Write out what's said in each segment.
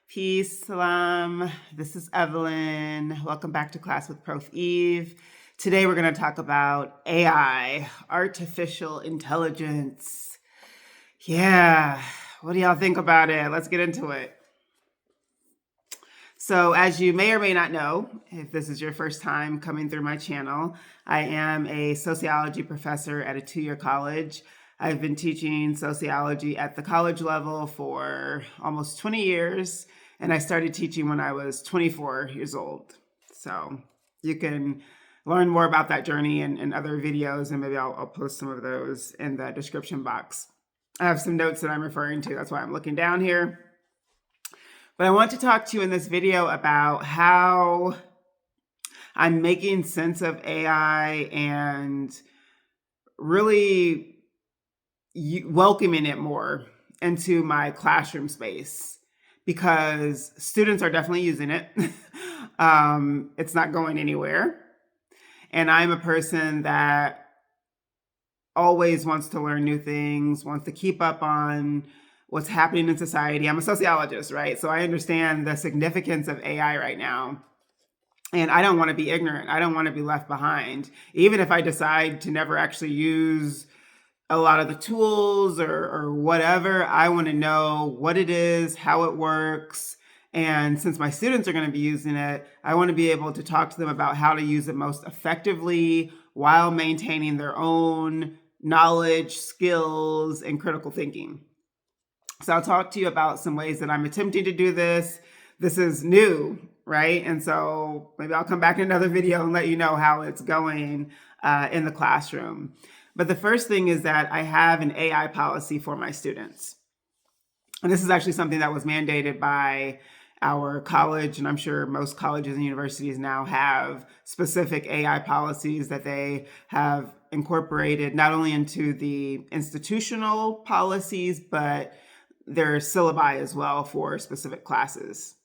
Peace, salam. This is Evelyn. Welcome back to Class with Prof. Eve. Today we're going to talk about AI, artificial intelligence. Yeah, what do y'all think about it? Let's get into it. So, as you may or may not know, if this is your first time coming through my channel, I am a sociology professor at a two-year college. I've been teaching sociology at the college level for almost 20 years, and I started teaching when I was 24 years old. So you can learn more about that journey in other videos, and maybe I'll post some of those in the description box. I have some notes that I'm referring to. That's why I'm looking down here. But I want to talk to you in this video about how I'm making sense of AI and really welcoming it more into my classroom space, because students are definitely using it. It's not going anywhere. And I'm a person that always wants to learn new things, wants to keep up on what's happening in society. I'm a sociologist, right? So I understand the significance of AI right now. And I don't want to be ignorant. I don't want to be left behind. Even if I decide to never actually use a lot of the tools or whatever, I want to know what it is, how it works. And since my students are going to be using it, I want to be able to talk to them about how to use it most effectively while maintaining their own knowledge, skills, and critical thinking. So I'll talk to you about some ways that I'm attempting to do this. This is new, right? And so maybe I'll come back in another video and let you know how it's going in the classroom. But the first thing is that I have an AI policy for my students. And this is actually something that was mandated by our college, and I'm sure most colleges and universities now have specific AI policies that they have incorporated not only into the institutional policies, but their syllabi as well for specific classes.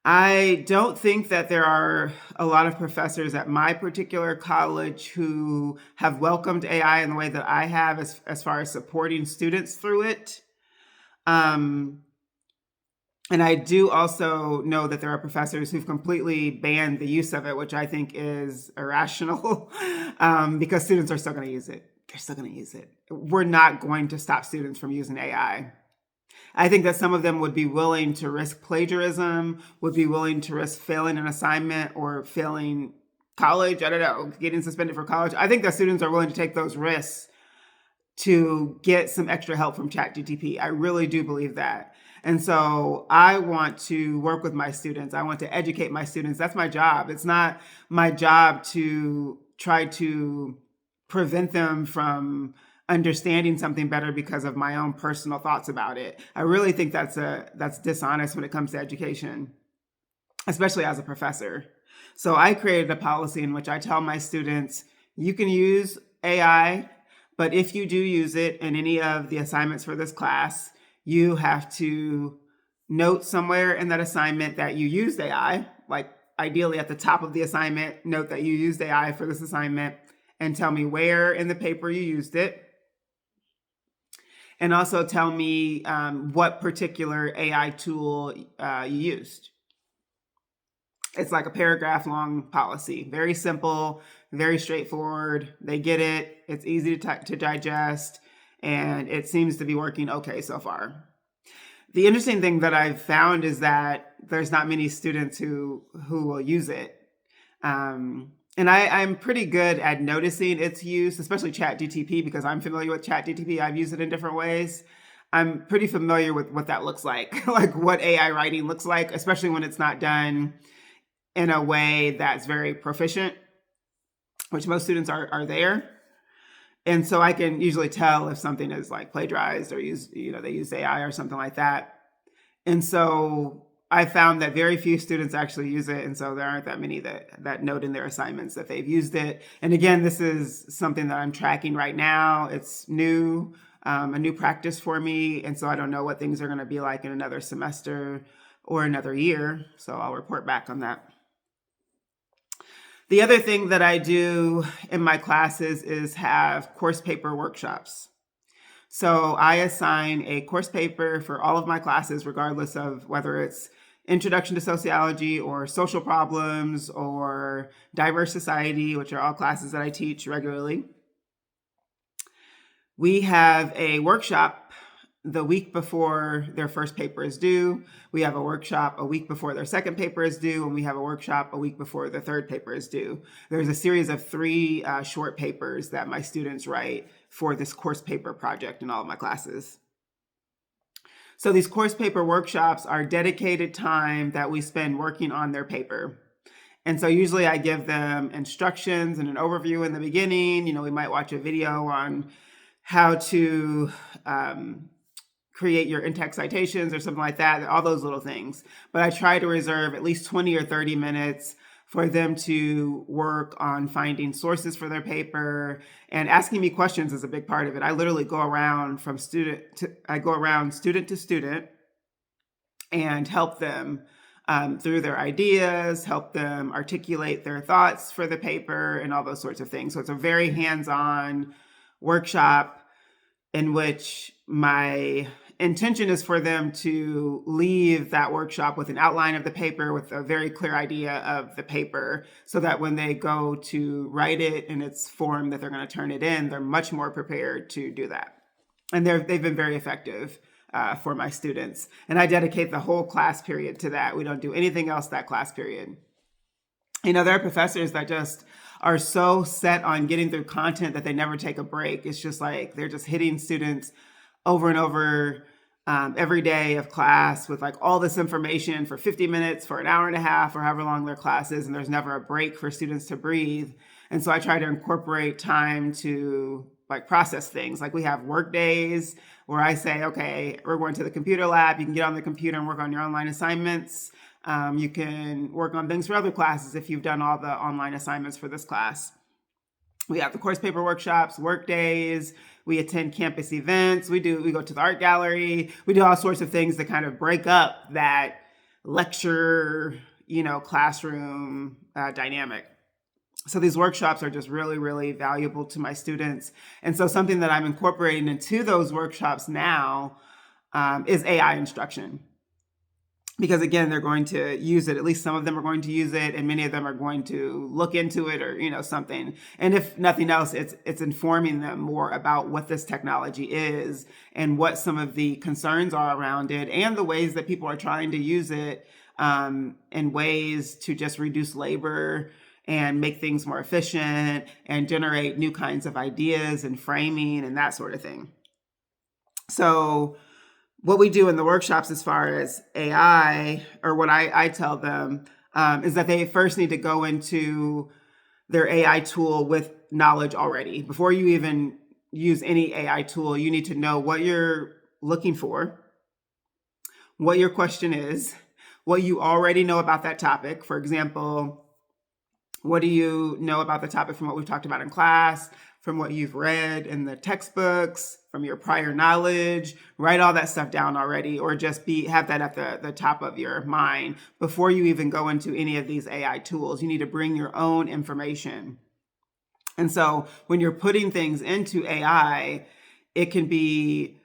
I don't think that there are a lot of professors at my particular college who have welcomed AI in the way that I have as far as supporting students through it. And I do also know that there are professors who've completely banned the use of it, which I think is irrational because students are still going to use it. They're still going to use it. We're not going to stop students from using AI. I think that some of them would be willing to risk plagiarism, would be willing to risk failing an assignment or failing college. I don't know, getting suspended for college. I think that students are willing to take those risks to get some extra help from ChatGPT. I really do believe that. And so I want to work with my students. I want to educate my students. That's my job. It's not my job to try to prevent them from understanding something better because of my own personal thoughts about it. I really think that's dishonest when it comes to education, especially as a professor. So I created a policy in which I tell my students, you can use AI, but if you do use it in any of the assignments for this class, you have to note somewhere in that assignment that you used AI, like ideally at the top of the assignment, note that you used AI for this assignment and tell me where in the paper you used it. And also tell me what particular AI tool you used. It's like a paragraph long policy, very simple, very straightforward. They get it. It's easy to digest, and it seems to be working okay so far. The interesting thing that I've found is that there's not many students who will use it. And I'm pretty good at noticing its use, especially ChatGPT, because I'm familiar with ChatGPT. I've used it in different ways. I'm pretty familiar with what that looks like, like what AI writing looks like, especially when it's not done in a way that's very proficient, which most students are there. And so I can usually tell if something is like plagiarized or they use AI or something like that. And so I found that very few students actually use it. And so there aren't that many that note in their assignments that they've used it. And again, this is something that I'm tracking right now. It's new, a new practice for me. And so I don't know what things are going to be like in another semester or another year. So I'll report back on that. The other thing that I do in my classes is have course paper workshops. So I assign a course paper for all of my classes, regardless of whether it's Introduction to Sociology or Social Problems or Diverse Society, which are all classes that I teach regularly. We have a workshop the week before their first paper is due. We have a workshop a week before their second paper is due, and we have a workshop a week before the third paper is due. There's a series of 3 short papers that my students write for this course paper project in all of my classes. So these course paper workshops are dedicated time that we spend working on their paper. And so usually I give them instructions and an overview in the beginning. We might watch a video on how to create your in-text citations or something like that, all those little things. But I try to reserve at least 20 or 30 minutes for them to work on finding sources for their paper, and asking me questions is a big part of it. I literally go around student to student and help them through their ideas, help them articulate their thoughts for the paper and all those sorts of things. So it's a very hands-on workshop in which my intention is for them to leave that workshop with an outline of the paper, with a very clear idea of the paper, so that when they go to write it in its form that they're going to turn it in, they're much more prepared to do that. And they've been very effective for my students. And I dedicate the whole class period to that. We don't do anything else that class period. There are professors that just are so set on getting through content that they never take a break. It's just like they're just hitting students over and over every day of class with like all this information for 50 minutes, for an hour and a half, or however long their class is, and there's never a break for students to breathe. And so I try to incorporate time to like process things. Like we have work days where I say, okay, we're going to the computer lab. You can get on the computer and work on your online assignments. You can work on things for other classes if you've done all the online assignments for this class. We have the course paper workshops, work days. We attend campus events. We go to the art gallery. We do all sorts of things to kind of break up that lecture, classroom dynamic. So these workshops are just really, really valuable to my students. And so something that I'm incorporating into those workshops now is AI instruction. Because again, they're going to use it. At least some of them are going to use it, and many of them are going to look into it or something. And if nothing else, it's informing them more about what this technology is and what some of the concerns are around it, and the ways that people are trying to use it in ways to just reduce labor and make things more efficient and generate new kinds of ideas and framing and that sort of thing. So what we do in the workshops as far as AI, or what I tell them, is that they first need to go into their AI tool with knowledge already. Before you even use any AI tool, you need to know what you're looking for, what your question is, what you already know about that topic. For example, what do you know about the topic from what we've talked about in class, from what you've read in the textbooks, from your prior knowledge? Write all that stuff down already, or just have that at the top of your mind before you even go into any of these AI tools. You need to bring your own information. And so when you're putting things into AI, it can be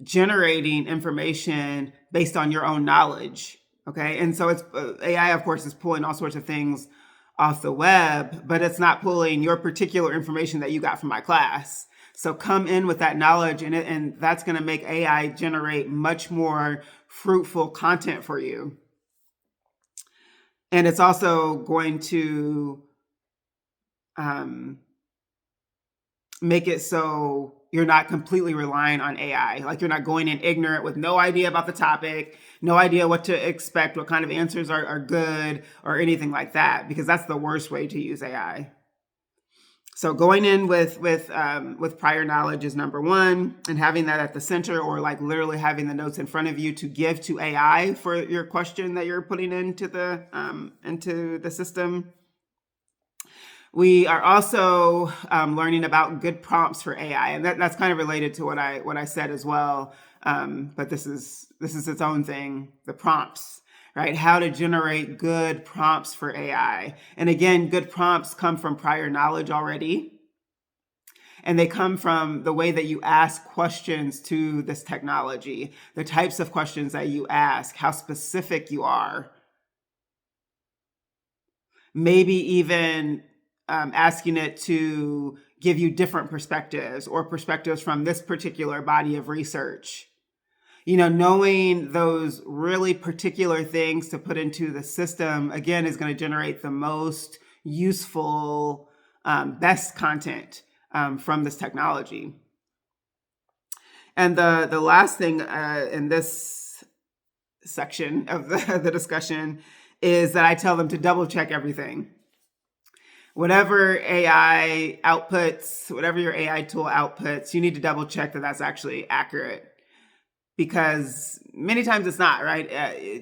generating information based on your own knowledge. Okay. And so it's AI, of course, is pulling all sorts of things off the web, but it's not pulling your particular information that you got from my class. So come in with that knowledge, and that's going to make AI generate much more fruitful content for you. And it's also going to make it so you're not completely relying on AI. Like you're not going in ignorant with no idea about the topic, no idea what to expect, what kind of answers are good, or anything like that, because that's the worst way to use AI. So going in with prior knowledge is number one, and having that at the center, or like literally having the notes in front of you to give to AI for your question that you're putting into the system. We are also learning about good prompts for AI, and that's kind of related to what I said as well. But this is its own thing. The prompts, right? How to generate good prompts for AI, and again, good prompts come from prior knowledge already. And they come from the way that you ask questions to this technology, the types of questions that you ask, how specific you are. Maybe even asking it to give you different perspectives or perspectives from this particular body of research. Knowing those really particular things to put into the system, again, is going to generate the most useful, best content from this technology. And the last thing in this section of the discussion is that I tell them to double check everything. Whatever AI outputs, whatever your AI tool outputs, you need to double check that that's actually accurate. Because many times it's not, right?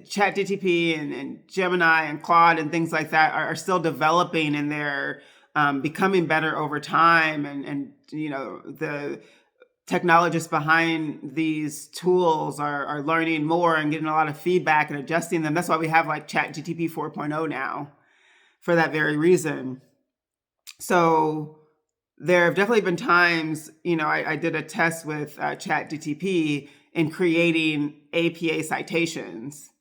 ChatGPT and Gemini and Claude and things like that are still developing, and they're becoming better over time. And the technologists behind these tools are learning more and getting a lot of feedback and adjusting them. That's why we have like ChatGPT 4.0 now, for that very reason. So there have definitely been times, I did a test with ChatGPT in creating APA citations.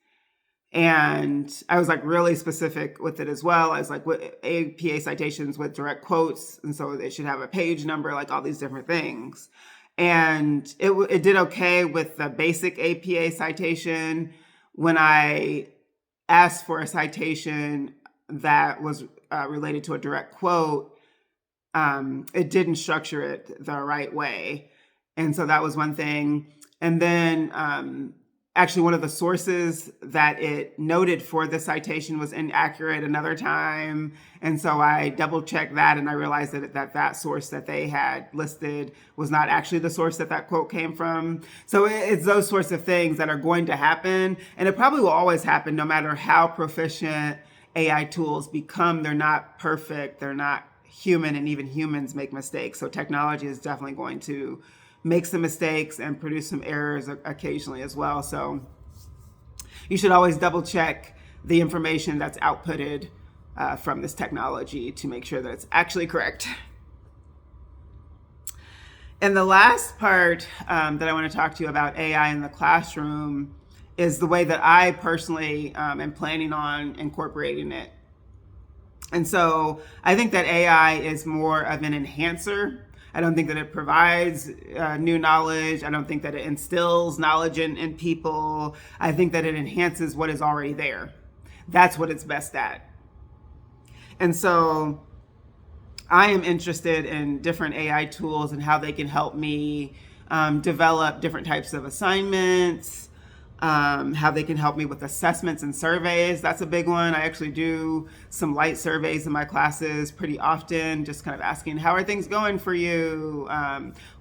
And I was like really specific with it as well. I was like, what APA citations with direct quotes. And so they should have a page number, like all these different things. And it did okay with the basic APA citation. When I asked for a citation that was related to a direct quote, it didn't structure it the right way. And so that was one thing. And then actually one of the sources that it noted for the citation was inaccurate another time. And so I double checked that, and I realized that source that they had listed was not actually the source that quote came from. So it's those sorts of things that are going to happen. And it probably will always happen no matter how proficient AI tools become. They're not perfect. They're not human, and even humans make mistakes. So technology is definitely going to make some mistakes and produce some errors occasionally as well. So you should always double check the information that's outputted from this technology to make sure that it's actually correct. And the last part that I want to talk to you about AI in the classroom is the way that I personally am planning on incorporating it. And so I think that AI is more of an enhancer. I don't think that it provides new knowledge. I don't think that it instills knowledge in people. I think that it enhances what is already there. That's what it's best at. And so I am interested in different AI tools and how they can help me develop different types of assignments, how they can help me with assessments and surveys. That's a big one. I actually do some light surveys in my classes pretty often, just kind of asking, how are things going for you?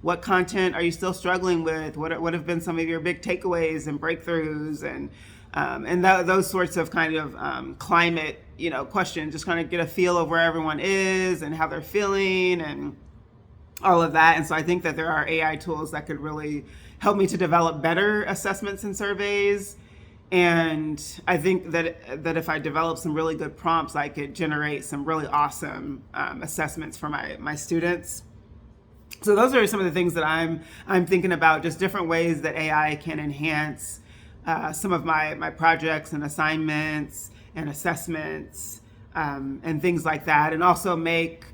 What content are you still struggling with? What have been some of your big takeaways and breakthroughs? And those sorts of kind of climate, questions, just kind of get a feel of where everyone is and how they're feeling and all of that. And so I think that there are AI tools that could really help me to develop better assessments and surveys. And I think that if I develop some really good prompts, I could generate some really awesome assessments for my students. So those are some of the things that I'm thinking about, just different ways that AI can enhance some of my projects and assignments and assessments and things like that, and also make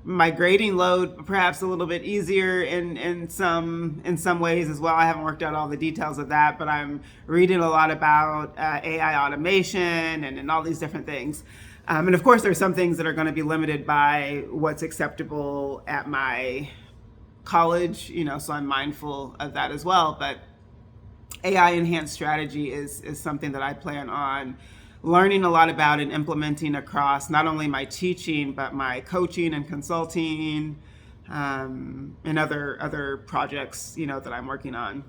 my grading load perhaps a little bit easier in some ways as well. I haven't worked out all the details of that, but I'm reading a lot about AI automation and all these different things. And of course, there's some things that are going to be limited by what's acceptable at my college, so I'm mindful of that as well. But AI enhanced strategy is something that I plan on learning a lot about and implementing across not only my teaching, but my coaching and consulting, and other projects, that I'm working on.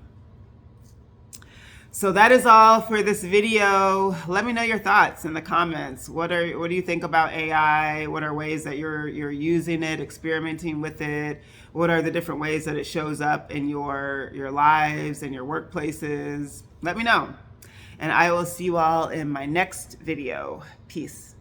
So that is all for this video. Let me know your thoughts in the comments. What do you think about AI? What are ways that you're using it, experimenting with it? What are the different ways that it shows up in your lives and your workplaces? Let me know. And I will see you all in my next video. Peace.